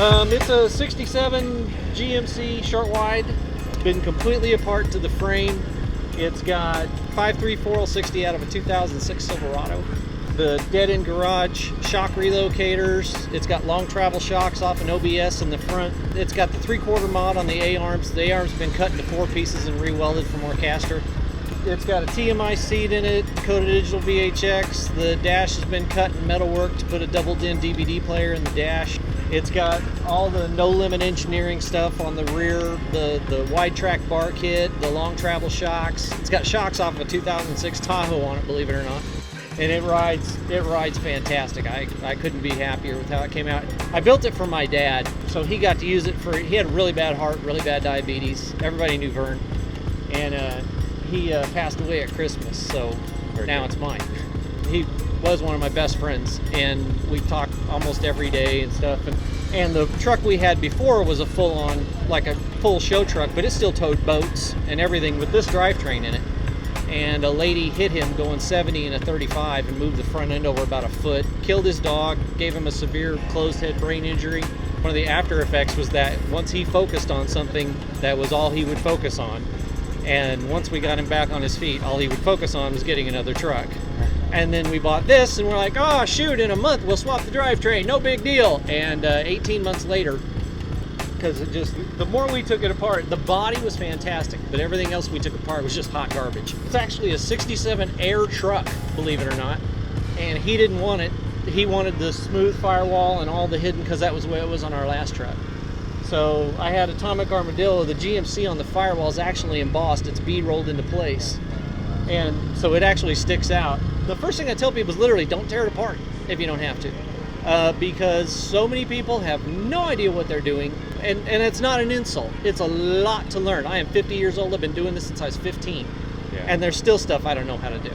It's a 67 GMC short wide, been completely apart to the frame. It's got 5.3 4L60 out of a 2006 Silverado. The dead-end garage shock relocators. It's got long travel shocks off an OBS in the front. It's got the 3/4 mod on the A-arms. The A-arms have been cut into 4 pieces and re-welded for more caster. It's got a TMI seat in it, coated digital VHX. The dash has been cut and metalwork to put a double-din DVD player in the dash. It's got all the no-limit engineering stuff on the rear, the wide track bar kit, the long travel shocks. It's got shocks off of a 2006 Tahoe on it, believe it or not. And it rides fantastic. I couldn't be happier with how it came out. I built it for my dad, so he got to use it he had a really bad heart, really bad diabetes. Everybody knew Vern. And he passed away at Christmas, so now it's mine. He was one of my best friends, and we talked almost every day and stuff. And the truck we had before was a full-on, like a full show truck, but it still towed boats and everything with this drivetrain in it. And a lady hit him going 70 in a 35 and moved the front end over about a foot, killed his dog, gave him a severe closed head brain injury. One of the after effects was that once he focused on something, that was all he would focus on. And once we got him back on his feet, all he would focus on was getting another truck. And then we bought this, and we're like, oh shoot, in a month we'll swap the drivetrain, no big deal. And 18 months later, because the more we took it apart, the body was fantastic, but everything else we took apart was just hot garbage. It's actually a 67 Air truck, believe it or not, and he didn't want it. He wanted the smooth firewall and all the hidden, because that was the way it was on our last truck. So I had Atomic Armadillo. The GMC on the firewall is actually embossed. It's bead rolled into place, and so it actually sticks out. The first thing I tell people is literally don't tear it apart if you don't have to. Because so many people have no idea what they're doing, and it's not an insult. It's a lot to learn. I am 50 years old. I've been doing this since I was 15, and there's still stuff I don't know how to do.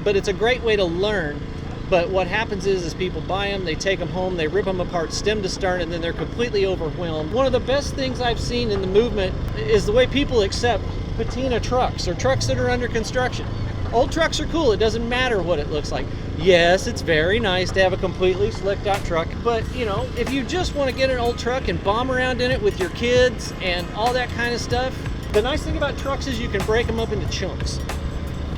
But it's a great way to learn. But what happens is people buy them, they take them home, they rip them apart stem to stern, and then they're completely overwhelmed. One of the best things I've seen in the movement is the way people accept patina trucks or trucks that are under construction. Old trucks are cool. It doesn't matter what it looks like. Yes, it's very nice to have a completely slicked out truck, but if you just want to get an old truck and bomb around in it with your kids and all that kind of stuff, the nice thing about trucks is you can break them up into chunks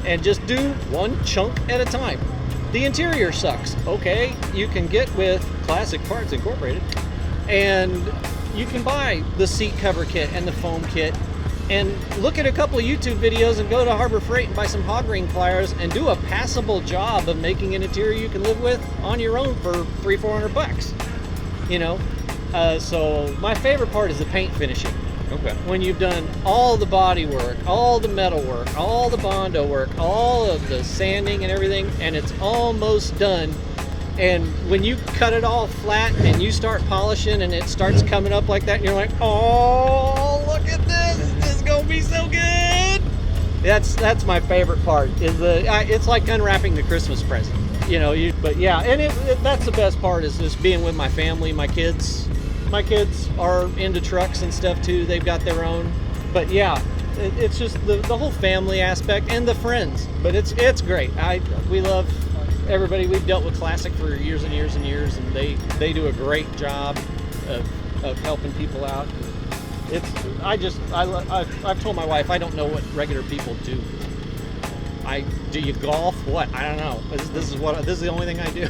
and just do one chunk at a time. The interior sucks. Okay, you can get with Classic Parts Incorporated, and you can buy the seat cover kit and the foam kit, and look at a couple of YouTube videos and go to Harbor Freight and buy some hog ring pliers and do a passable job of making an interior you can live with on your own for $300-400. So my favorite part is the paint finishing. Okay. When you've done all the body work, all the metal work, all the Bondo work, all of the sanding and everything, and it's almost done. And when you cut it all flat and you start polishing and it starts coming up like that, and you're like, oh, look at this. This is going to be so good. That's my favorite part. It's like unwrapping the Christmas present. But yeah, and that's the best part is just being with my family, my kids. My kids are into trucks and stuff too. They've got their own. But yeah, it's just the whole family aspect and the friends. But it's great. We love everybody. We've dealt with Classic for years and years and years, and they do a great job of helping people out. I've told my wife I don't know what regular people do. Do you golf? What? I don't know. This is the only thing I do.